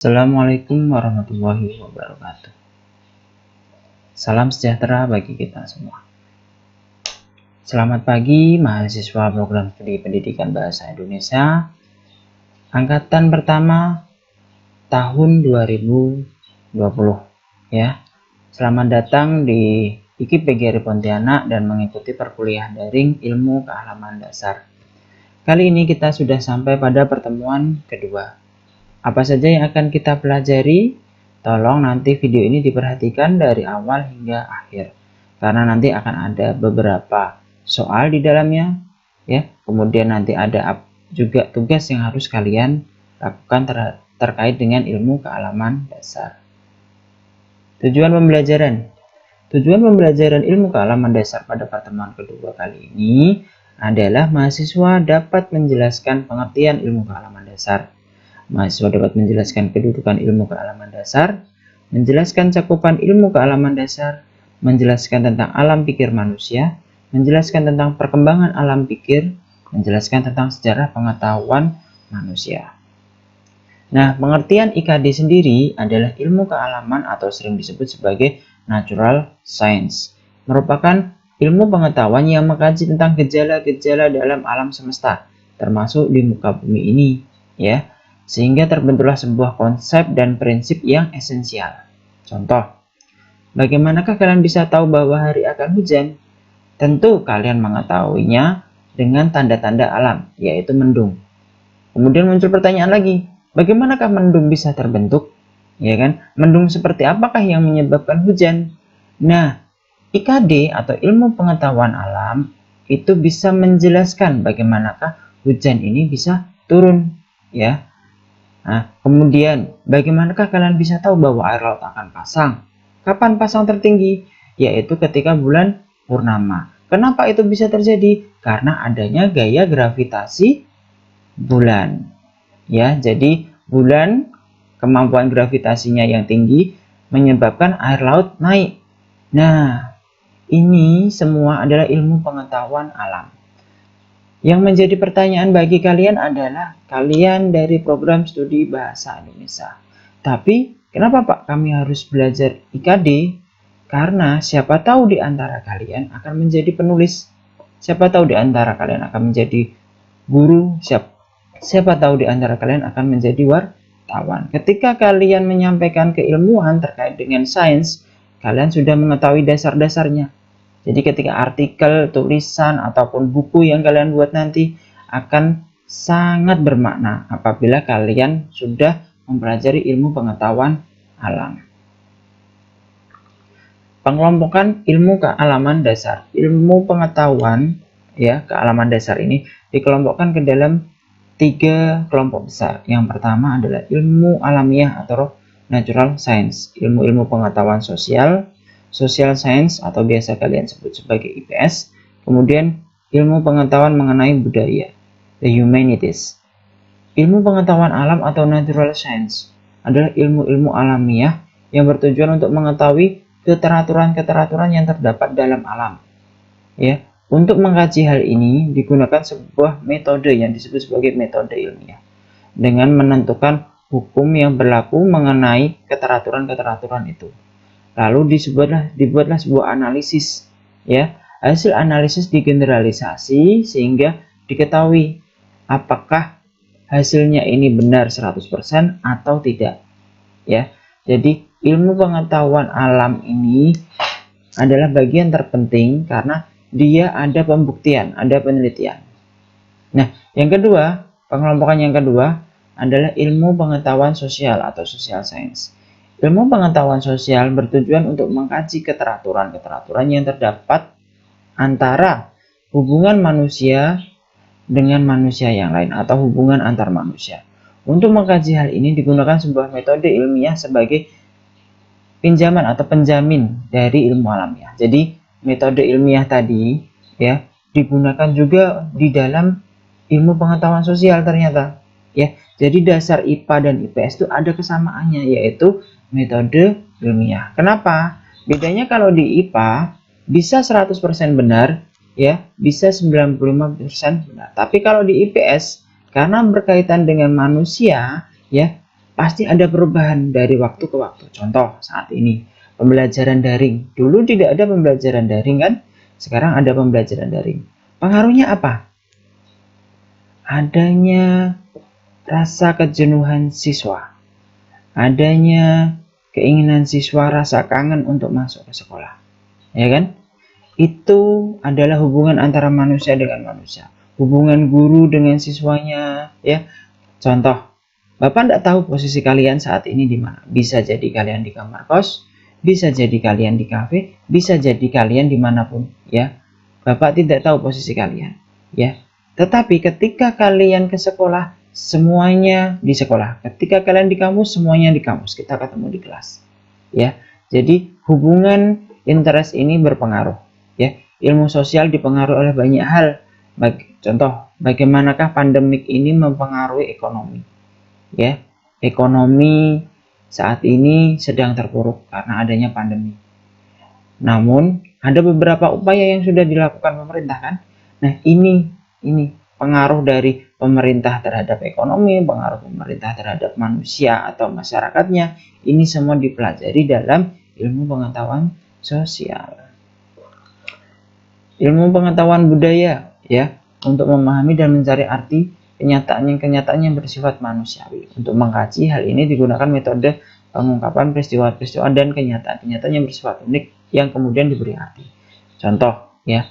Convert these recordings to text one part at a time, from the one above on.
Assalamualaikum warahmatullahi wabarakatuh. Salam sejahtera bagi kita semua. Selamat pagi mahasiswa program studi pendidikan bahasa Indonesia angkatan pertama tahun 2020 ya. Selamat datang di IKIP PGRI Pontianak dan mengikuti perkuliahan daring ilmu kealaman dasar. Kali ini kita sudah sampai pada pertemuan kedua. Apa saja yang akan kita pelajari? Tolong nanti video ini diperhatikan dari awal hingga akhir, karena nanti akan ada beberapa soal di dalamnya, ya. Kemudian nanti ada juga tugas yang harus kalian lakukan terkait dengan ilmu kealaman dasar. Tujuan pembelajaran ilmu kealaman dasar pada pertemuan kedua kali ini adalah mahasiswa dapat menjelaskan pengertian ilmu kealaman dasar. Mahasiswa dapat menjelaskan kedudukan ilmu kealaman dasar, menjelaskan cakupan ilmu kealaman dasar, menjelaskan tentang alam pikir manusia, menjelaskan tentang perkembangan alam pikir, menjelaskan tentang sejarah pengetahuan manusia. Nah, pengertian IKD sendiri adalah ilmu kealaman atau sering disebut sebagai natural science. Merupakan ilmu pengetahuan yang mengkaji tentang gejala-gejala dalam alam semesta, termasuk di muka bumi ini, ya. Sehingga terbentuklah sebuah konsep dan prinsip yang esensial. Contoh, bagaimanakah kalian bisa tahu bahwa hari akan hujan? Tentu kalian mengetahuinya dengan tanda-tanda alam, yaitu mendung. Kemudian muncul pertanyaan lagi, bagaimanakah mendung bisa terbentuk? Ya kan? Mendung seperti apakah yang menyebabkan hujan? Nah, IKD atau ilmu pengetahuan alam itu bisa menjelaskan bagaimanakah hujan ini bisa turun, ya. Nah, kemudian bagaimanakah kalian bisa tahu bahwa air laut akan pasang? Kapan pasang tertinggi? Yaitu ketika bulan purnama. Kenapa itu bisa terjadi? Karena adanya gaya gravitasi bulan. Ya, jadi bulan kemampuan gravitasinya yang tinggi menyebabkan air laut naik. Nah, ini semua adalah ilmu pengetahuan alam. Yang menjadi pertanyaan bagi kalian adalah kalian dari program studi bahasa Indonesia. Tapi kenapa Pak kami harus belajar IKD? Karena siapa tahu di antara kalian akan menjadi penulis. Siapa tahu di antara kalian akan menjadi guru. Siapa tahu di antara kalian akan menjadi wartawan. Ketika kalian menyampaikan keilmuan terkait dengan sains, kalian sudah mengetahui dasar-dasarnya. Jadi ketika artikel, tulisan, ataupun buku yang kalian buat nanti akan sangat bermakna apabila kalian sudah mempelajari ilmu pengetahuan alam. Pengelompokan ilmu kealaman dasar. Ilmu pengetahuan ya kealaman dasar ini dikelompokkan ke dalam 3 kelompok besar. Yang pertama adalah ilmu alamiah atau natural science, ilmu-ilmu pengetahuan sosial, social science atau biasa kalian sebut sebagai IPS, kemudian ilmu pengetahuan mengenai budaya, the humanities. Ilmu pengetahuan alam atau natural science adalah ilmu-ilmu alamiah yang bertujuan untuk mengetahui keteraturan-keteraturan yang terdapat dalam alam. Ya, untuk mengkaji hal ini digunakan sebuah metode yang disebut sebagai metode ilmiah dengan menentukan hukum yang berlaku mengenai keteraturan-keteraturan itu. Lalu dibuatlah sebuah analisis, ya. Hasil analisis digeneralisasi sehingga diketahui apakah hasilnya ini benar 100% atau tidak, ya. Jadi ilmu pengetahuan alam ini adalah bagian terpenting karena dia ada pembuktian, ada penelitian. Nah, yang kedua, pengelompokan yang kedua adalah ilmu pengetahuan sosial atau social science. Ilmu pengetahuan sosial bertujuan untuk mengkaji keteraturan-keteraturan yang terdapat antara hubungan manusia dengan manusia yang lain atau hubungan antar manusia. Untuk mengkaji hal ini digunakan sebuah metode ilmiah sebagai pinjaman atau penjamin dari ilmu alamiah. Jadi metode ilmiah tadi ya digunakan juga di dalam ilmu pengetahuan sosial ternyata. Ya, jadi dasar IPA dan IPS itu ada kesamaannya yaitu metode ilmiah. Kenapa? Bedanya kalau di IPA bisa 100% benar, ya, bisa 95% benar. Tapi kalau di IPS karena berkaitan dengan manusia, ya, pasti ada perubahan dari waktu ke waktu. Contoh saat ini pembelajaran daring. Dulu tidak ada pembelajaran daring kan? Sekarang ada pembelajaran daring. Pengaruhnya apa? Adanya rasa kejenuhan siswa. Adanya keinginan siswa rasa kangen untuk masuk ke sekolah. Ya kan? Itu adalah hubungan antara manusia dengan manusia. Hubungan guru dengan siswanya, ya. Contoh, Bapak tidak tahu posisi kalian saat ini di mana. Bisa jadi kalian di kamar kos, bisa jadi kalian di kafe, bisa jadi kalian dimanapun, ya. Bapak tidak tahu posisi kalian, ya. Tetapi ketika kalian ke sekolah, semuanya di sekolah. Ketika kalian di kampus, semuanya di kampus. Kita ketemu di kelas, ya. Jadi hubungan interest ini berpengaruh, ya. Ilmu sosial dipengaruhi oleh banyak hal. Contoh, bagaimanakah pandemik ini mempengaruhi ekonomi? Ya, ekonomi saat ini sedang terpuruk karena adanya pandemi. Namun, ada beberapa upaya yang sudah dilakukan pemerintah kan? Nah, ini pengaruh dari pemerintah terhadap ekonomi, pengaruh pemerintah terhadap manusia atau masyarakatnya. Ini semua dipelajari dalam ilmu pengetahuan sosial. Ilmu pengetahuan budaya, ya, untuk memahami dan mencari arti kenyataan yang bersifat manusiawi. Untuk mengkaji hal ini digunakan metode pengungkapan peristiwa-peristiwa dan kenyataan yang bersifat unik yang kemudian diberi arti. Contoh, ya,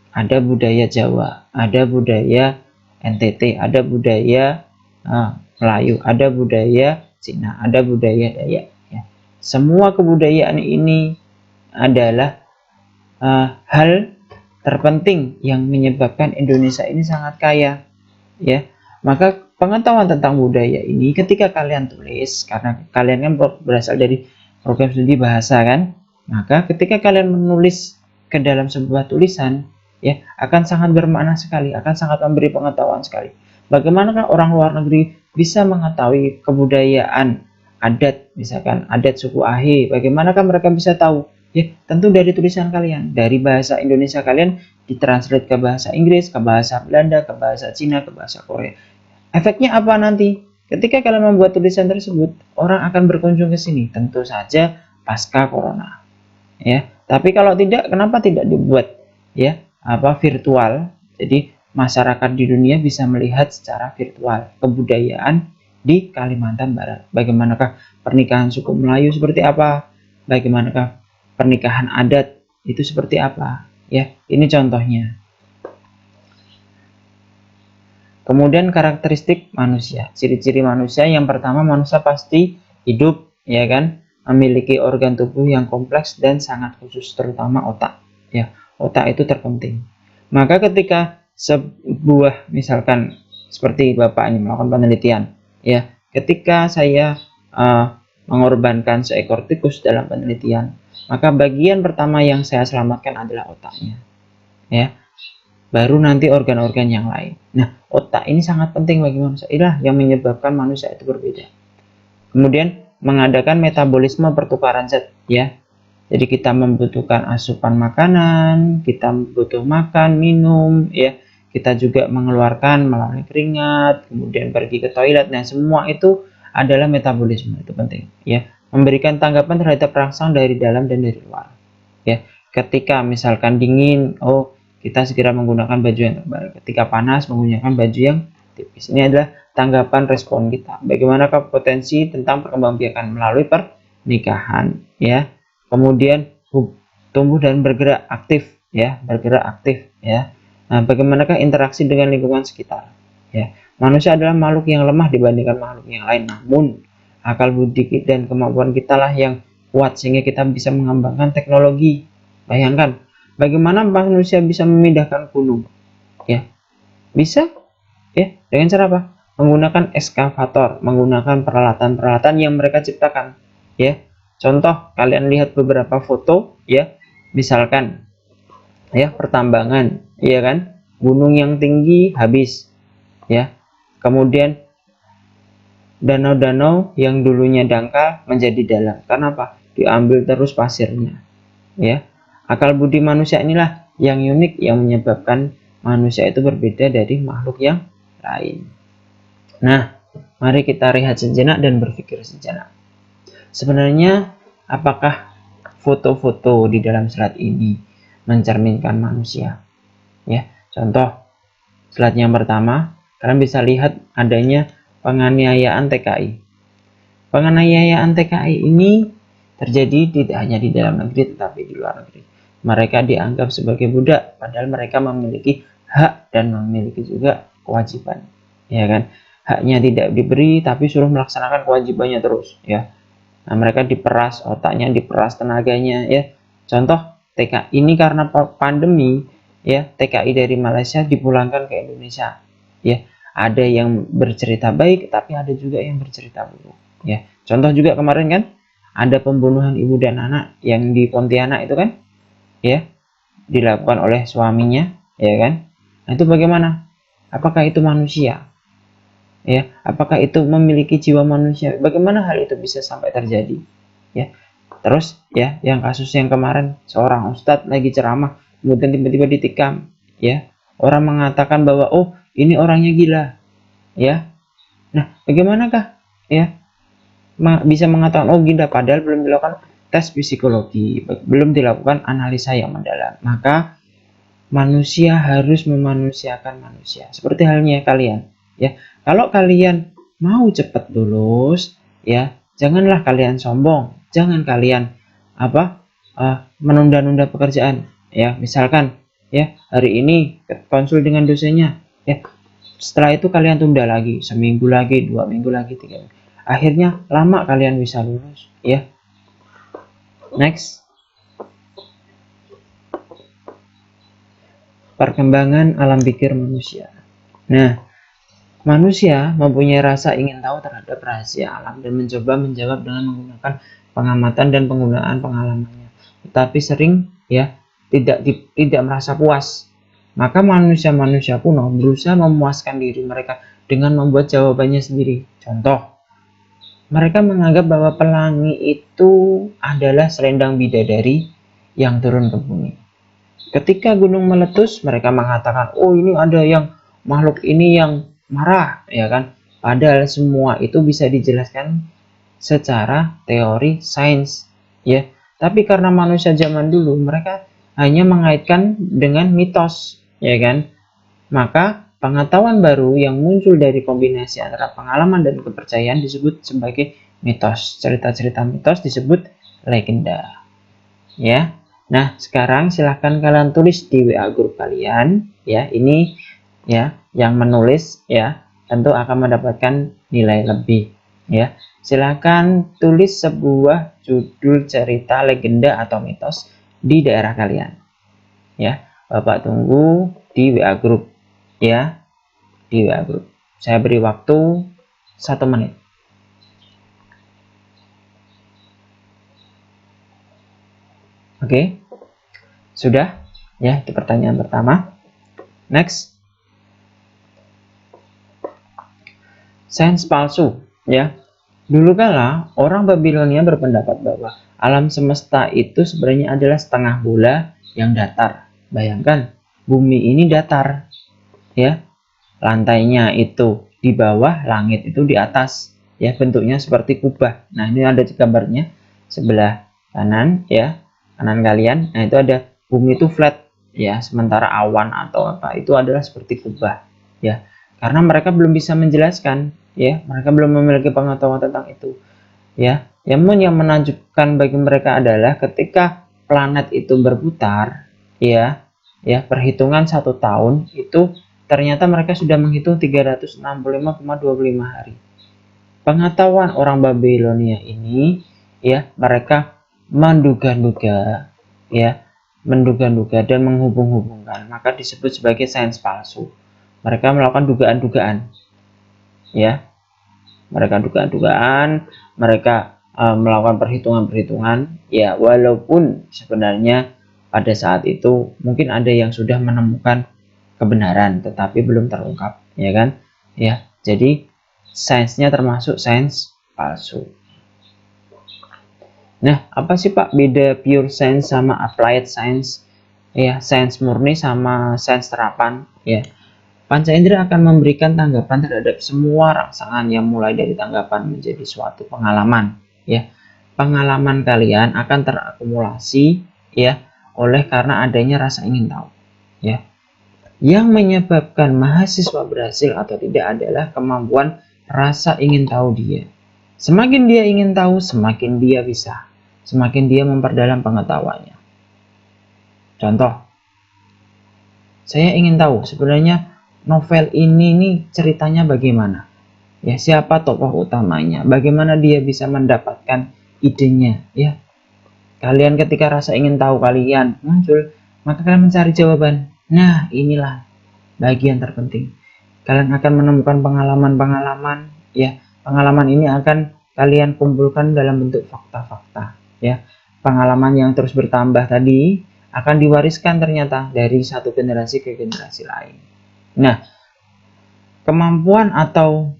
ada budaya Jawa, ada budaya NTT, ada budaya Melayu, ada budaya Cina, ada budaya Dayak. Ya. Semua kebudayaan ini adalah hal terpenting yang menyebabkan Indonesia ini sangat kaya, ya. Maka pengetahuan tentang budaya ini ketika kalian tulis, karena kalian kan berasal dari program studi bahasa kan, maka ketika kalian menulis ke dalam sebuah tulisan, ya, akan sangat bermakna sekali, akan sangat memberi pengetahuan sekali. Bagaimanakah orang luar negeri bisa mengetahui kebudayaan adat, misalkan adat suku Ahe, bagaimanakah mereka bisa tahu? Ya, tentu dari tulisan kalian, dari bahasa Indonesia kalian ditranslate ke bahasa Inggris, ke bahasa Belanda, ke bahasa Cina, ke bahasa Korea. Efeknya apa nanti? Ketika kalian membuat tulisan tersebut, orang akan berkunjung ke sini, tentu saja pasca corona. Ya, tapi kalau tidak, kenapa tidak dibuat ya virtual? Jadi masyarakat di dunia bisa melihat secara virtual kebudayaan di Kalimantan Barat. Bagaimanakah pernikahan suku Melayu seperti apa? Bagaimanakah pernikahan adat itu seperti apa? Ya, ini contohnya. Kemudian karakteristik manusia, ciri-ciri manusia. Yang pertama, manusia pasti hidup, ya kan, memiliki organ tubuh yang kompleks dan sangat khusus, terutama otak. Ya, otak itu terpenting. Maka ketika sebuah, misalkan seperti Bapak ini melakukan penelitian, ya, ketika saya mengorbankan seekor tikus dalam penelitian, maka bagian pertama yang saya selamatkan adalah otaknya, ya. Baru nanti organ-organ yang lain. Nah, otak ini sangat penting bagi manusia. Inilah yang menyebabkan manusia itu berbeda. Kemudian mengadakan metabolisme pertukaran zat, ya. Jadi kita membutuhkan asupan makanan, kita butuh makan, minum, ya. Kita juga mengeluarkan melalui keringat, kemudian pergi ke toilet. Nah, semua itu adalah metabolisme, itu penting, ya. Memberikan tanggapan terhadap rangsang dari dalam dan dari luar, ya. Ketika misalkan dingin, kita segera menggunakan baju yang tebal. Ketika panas, menggunakan baju yang tipis. Ini adalah tanggapan respon kita. Bagaimanakah potensi tentang perkembangbiakan melalui pernikahan, ya. Kemudian tumbuh dan bergerak aktif, ya, bergerak aktif, ya. Nah, bagaimanakah interaksi dengan lingkungan sekitar, ya. Manusia adalah makhluk yang lemah dibandingkan makhluk yang lain, namun akal budi dan kemampuan kita lah yang kuat sehingga kita bisa mengembangkan teknologi. Bayangkan bagaimana manusia bisa memindahkan gunung, ya. Bisa, ya, dengan cara apa? Menggunakan eskavator, menggunakan peralatan-peralatan yang mereka ciptakan, ya. Contoh, kalian lihat beberapa foto, ya. Misalkan, ya, pertambangan, ya kan? Gunung yang tinggi habis, ya. Kemudian danau-danau yang dulunya dangkal menjadi dalam. Karena apa? Diambil terus pasirnya, ya. Akal budi manusia inilah yang unik yang menyebabkan manusia itu berbeda dari makhluk yang lain. Nah, Mari kita rehat sejenak dan berpikir sejenak. Sebenarnya apakah foto-foto di dalam slide ini mencerminkan manusia? Ya, contoh slide yang pertama, kalian bisa lihat adanya penganiayaan TKI. Penganiayaan TKI ini terjadi tidak hanya di dalam negeri tetapi di luar negeri. Mereka dianggap sebagai budak, padahal mereka memiliki hak dan memiliki juga kewajiban, ya kan? Haknya tidak diberi, tapi suruh melaksanakan kewajibannya terus, ya. Nah, mereka diperas otaknya, diperas tenaganya, ya. Contoh TKI ini karena pandemi, ya, TKI dari Malaysia dipulangkan ke Indonesia, ya. Ada yang bercerita baik, tapi ada juga yang bercerita buruk, ya. Contoh juga kemarin kan, ada pembunuhan ibu dan anak yang di Pontianak itu kan, ya, dilakukan oleh suaminya, ya kan? Nah, itu bagaimana? Apakah itu manusia? Ya, apakah itu memiliki jiwa manusia? Bagaimana hal itu bisa sampai terjadi? Ya, terus ya, yang kasus yang kemarin seorang ustadz lagi ceramah, kemudian tiba-tiba ditikam, ya, orang mengatakan bahwa oh ini orangnya gila, ya. Nah, bagaimanakah ya bisa mengatakan oh gila padahal belum dilakukan tes psikologi, belum dilakukan analisa yang mendalam. Maka manusia harus memanusiakan manusia. Seperti halnya kalian, ya. Kalau kalian mau cepat lulus, ya, janganlah kalian sombong. Jangan kalian menunda-nunda pekerjaan, ya. Misalkan, ya, hari ini konsul dengan dosennya, ya. Setelah itu kalian tunda lagi, seminggu lagi, 2 minggu lagi, 3 minggu. Akhirnya lama kalian bisa lulus, ya. Next. Perkembangan alam pikir manusia. Nah, manusia mempunyai rasa ingin tahu terhadap rahasia alam dan mencoba menjawab dengan menggunakan pengamatan dan penggunaan pengalamannya. Tetapi sering ya tidak merasa puas. Maka manusia-manusia kuno berusaha memuaskan diri mereka dengan membuat jawabannya sendiri. Contoh, mereka menganggap bahwa pelangi itu adalah selendang bidadari yang turun ke bumi. Ketika gunung meletus, mereka mengatakan, oh ini ada yang makhluk ini yang marah, ya kan? Padahal semua itu bisa dijelaskan secara teori sains, ya. Tapi karena manusia zaman dulu, mereka hanya mengaitkan dengan mitos, ya kan? Maka pengetahuan baru yang muncul dari kombinasi antara pengalaman dan kepercayaan disebut sebagai mitos. Cerita-cerita mitos disebut legenda. Ya. Nah, sekarang silahkan kalian tulis di WA grup kalian. Ya, ini ya yang menulis ya tentu akan mendapatkan nilai lebih. Ya, silahkan tulis sebuah judul cerita legenda atau mitos di daerah kalian. Ya, Bapak tunggu di WA grup. Ya, di WA grup. Saya beri waktu 1 menit. Oke, sudah? Ya, itu pertanyaan pertama. Next. Sains palsu, ya. Dulu kala, orang Babilonia berpendapat bahwa alam semesta itu sebenarnya adalah setengah bola yang datar. Bayangkan, bumi ini datar, ya. Lantainya itu di bawah, langit itu di atas, ya. Bentuknya seperti kubah. Nah, ini ada gambarnya sebelah kanan, ya. Kanan kalian. Nah, itu ada bumi itu flat, ya. Sementara awan atau apa itu adalah seperti kubah, ya. Karena mereka belum bisa menjelaskan, ya. Mereka belum memiliki pengetahuan tentang itu, ya. Namun yang menakjubkan bagi mereka adalah ketika planet itu berputar, ya, perhitungan 1 tahun itu ternyata mereka sudah menghitung 365,25 hari. Pengetahuan orang Babilonia ini, ya, mereka menduga-duga, ya, menduga-duga dan menghubung-hubungkan, maka disebut sebagai sains palsu. Mereka melakukan dugaan-dugaan, ya, mereka dugaan-dugaan, mereka melakukan perhitungan-perhitungan, ya, walaupun sebenarnya pada saat itu mungkin ada yang sudah menemukan kebenaran tetapi belum terungkap, ya kan, ya. Jadi sainsnya termasuk sains palsu. Nah, apa sih Pak beda pure science sama applied science? Ya, sains murni sama sains terapan, ya. Panca indera akan memberikan tanggapan terhadap semua rangsangan yang mulai dari tanggapan menjadi suatu pengalaman. Ya, pengalaman kalian akan terakumulasi ya oleh karena adanya rasa ingin tahu. Ya, yang menyebabkan mahasiswa berhasil atau tidak adalah kemampuan rasa ingin tahu dia. Semakin dia ingin tahu, semakin dia bisa, semakin dia memperdalam pengetahuannya. Contoh, saya ingin tahu sebenarnya novel ini nih ceritanya bagaimana. Ya, siapa tokoh utamanya? Bagaimana dia bisa mendapatkan idenya, ya. Kalian ketika rasa ingin tahu kalian muncul, maka kalian mencari jawaban. Nah, inilah bagian terpenting. Kalian akan menemukan pengalaman-pengalaman, ya. Pengalaman ini akan kalian kumpulkan dalam bentuk fakta-fakta, ya. Pengalaman yang terus bertambah tadi akan diwariskan ternyata dari satu generasi ke generasi lain. Nah, kemampuan atau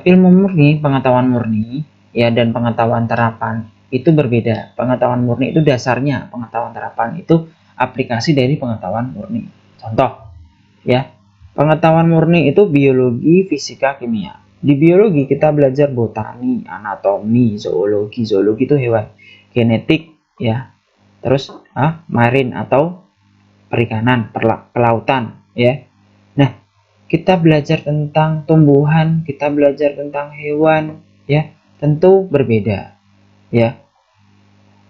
ilmu murni, pengetahuan murni, ya, dan pengetahuan terapan itu berbeda. Pengetahuan murni itu dasarnya, pengetahuan terapan itu aplikasi dari pengetahuan murni. Contoh, ya, pengetahuan murni itu biologi, fisika, kimia. Di biologi kita belajar botani, anatomi, zoologi. Zoologi itu hewan, genetik, ya. Terus marine atau perikanan, kelautan, ya. Nah, kita belajar tentang tumbuhan, kita belajar tentang hewan, ya, tentu berbeda, ya.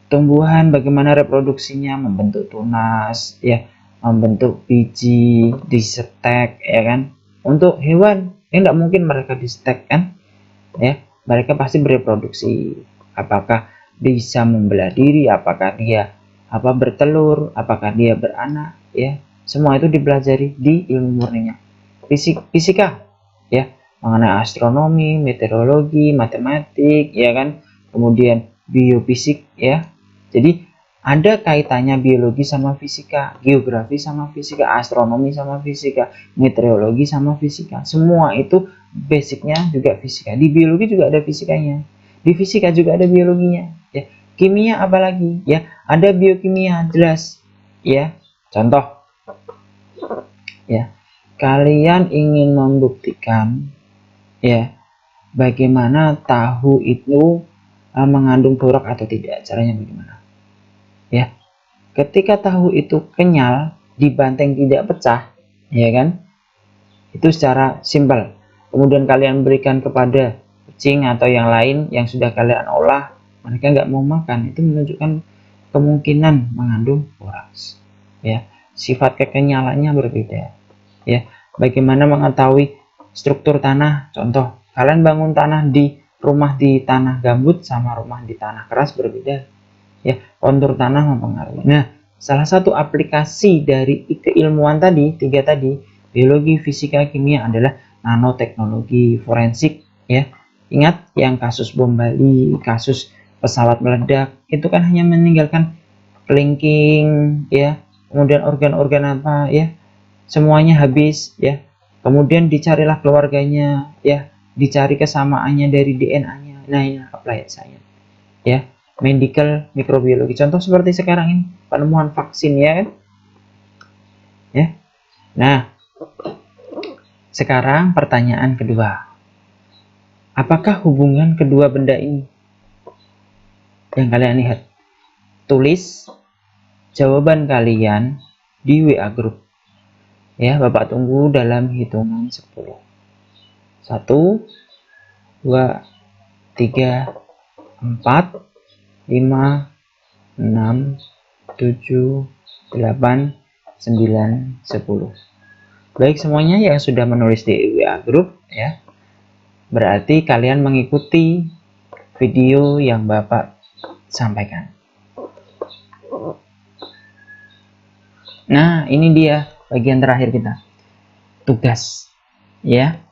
Tumbuhan bagaimana reproduksinya, membentuk tunas, ya, membentuk biji, disetek, ya kan. Untuk hewan, tidak mungkin mereka disetek kan, ya. Mereka pasti bereproduksi. Apakah bisa membelah diri, apakah dia bertelur, apakah dia beranak, ya. Semua itu dipelajari di ilmu murninya. Fisika, ya, mengenai astronomi, meteorologi, matematik, ya kan, kemudian biofisik, ya. Jadi ada kaitannya biologi sama fisika, geografi sama fisika, astronomi sama fisika, meteorologi sama fisika. Semua itu basicnya juga fisika. Di biologi juga ada fisikanya, di fisika juga ada biologinya, ya. Kimia apalagi, ya, ada biokimia, jelas, ya. Contoh, ya, kalian ingin membuktikan, ya, bagaimana tahu itu mengandung borak atau tidak. Caranya bagaimana? Ya, ketika tahu itu kenyal, dibanting tidak pecah, ya kan? Itu secara simpel. Kemudian kalian berikan kepada kucing atau yang lain yang sudah kalian olah, mereka nggak mau makan. Itu menunjukkan kemungkinan mengandung boraks. Ya, sifat kekenyalannya berbeda. Ya, bagaimana mengetahui struktur tanah? Contoh, kalian bangun rumah di tanah gambut sama rumah di tanah keras berbeda. Ya, kontur tanah mempengaruhi. Nah, salah satu aplikasi dari keilmuan tadi, tiga tadi, biologi, fisika, kimia adalah nanoteknologi forensik, ya. Ingat yang kasus bom Bali, kasus pesawat meledak, itu kan hanya meninggalkan kelingking, ya. Kemudian organ-organ apa, ya. Semuanya habis, ya. Kemudian dicarilah keluarganya, ya. Dicari kesamaannya dari DNA-nya. Nah, ini applied science, ya. Medical mikrobiologi, contoh seperti sekarang ini penemuan vaksin, ya kan, ya. Nah, sekarang pertanyaan kedua, apakah hubungan kedua benda ini yang kalian lihat? Tulis jawaban kalian di WA group, ya. Bapak tunggu dalam hitungan 10. 1 2 3 4 5 6 7 8 9 10. Baik semuanya yang sudah menulis di WA group, ya. Berarti kalian mengikuti video yang Bapak sampaikan. Nah, ini dia bagian terakhir kita. Tugas, ya.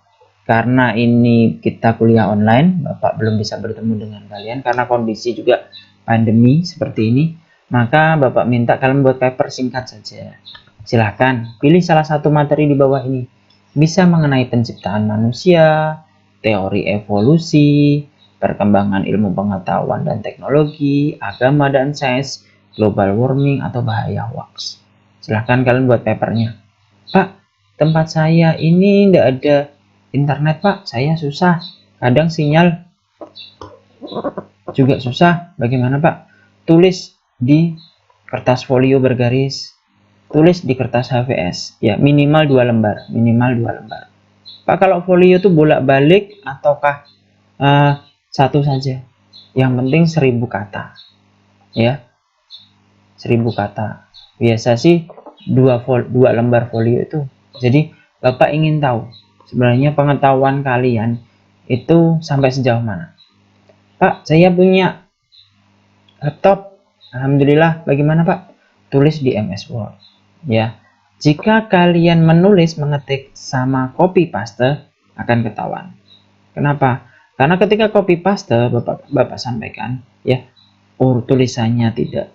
Karena ini kita kuliah online, Bapak belum bisa bertemu dengan kalian karena kondisi juga pandemi seperti ini. Maka Bapak minta kalian buat paper singkat saja. Silahkan pilih salah satu materi di bawah ini. Bisa mengenai penciptaan manusia, teori evolusi, perkembangan ilmu pengetahuan dan teknologi, agama dan sains, global warming, atau bahaya hoax. Silahkan kalian buat papernya. Pak, tempat saya ini tidak ada internet Pak, saya susah, kadang sinyal juga susah. Bagaimana Pak? Tulis di kertas folio bergaris, tulis di kertas HVS, ya minimal 2 lembar, Pak, kalau folio itu bolak-balik ataukah satu saja? Yang penting 1000 kata, ya 1000 kata. Biasa sih 2 lembar folio itu. Jadi Bapak ingin tahu sebenarnya pengetahuan kalian itu sampai sejauh mana. Pak, saya punya laptop, alhamdulillah. Bagaimana Pak? Tulis di MS Word, ya. Jika kalian menulis, mengetik sama copy paste akan ketahuan. Kenapa? Karena ketika copy paste Bapak sampaikan, ya, tulisannya tidak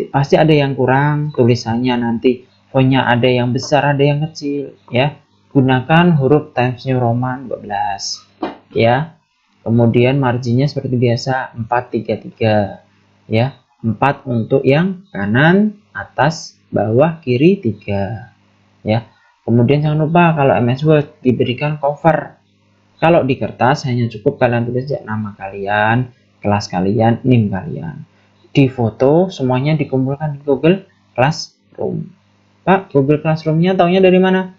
pasti ada yang kurang tulisannya, nanti fontnya ada yang besar ada yang kecil, ya. Gunakan huruf Times New Roman 12, ya. Kemudian marginnya seperti biasa 433, ya. 4 untuk yang kanan, atas, bawah, kiri 3, ya. Kemudian jangan lupa kalau MS Word diberikan cover. Kalau di kertas hanya cukup kalian tulis nama kalian, kelas kalian, NIM kalian. Di foto semuanya dikumpulkan di Google Classroom. Pak, Google Classroom-nya taunya dari mana?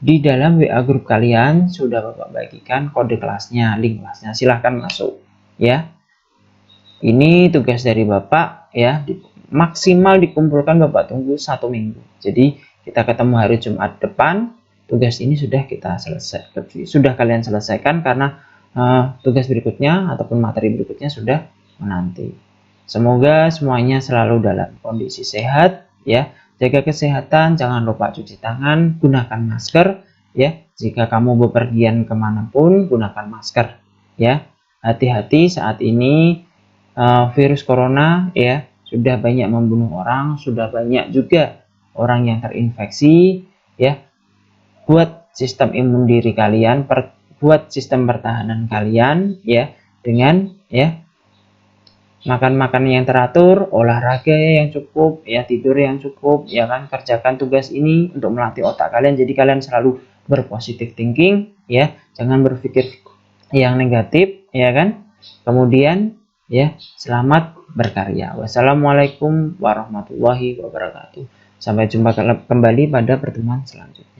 Di dalam WA grup kalian sudah Bapak bagikan kode kelasnya, link kelasnya. Silahkan masuk, ya. Ini tugas dari Bapak, ya. Maksimal dikumpulkan Bapak tunggu 1 minggu. Jadi kita ketemu hari Jumat depan. Tugas ini sudah kalian selesaikan karena tugas berikutnya ataupun materi berikutnya sudah menanti. Semoga semuanya selalu dalam kondisi sehat, ya. Jaga kesehatan, jangan lupa cuci tangan, gunakan masker, ya. Jika kamu bepergian kemanapun, gunakan masker, ya. Hati-hati saat ini virus corona, ya, sudah banyak membunuh orang, sudah banyak juga orang yang terinfeksi, ya. Buat sistem imun diri kalian, buat sistem pertahanan kalian, ya, dengan, ya, makan yang teratur, olahraga yang cukup, ya, tidur yang cukup, ya kan. Kerjakan tugas ini untuk melatih otak kalian jadi kalian selalu berpositif thinking, ya. Jangan berpikir yang negatif, ya kan. Kemudian, ya, selamat berkarya. Wassalamualaikum warahmatullahi wabarakatuh. Sampai jumpa kembali pada pertemuan selanjutnya.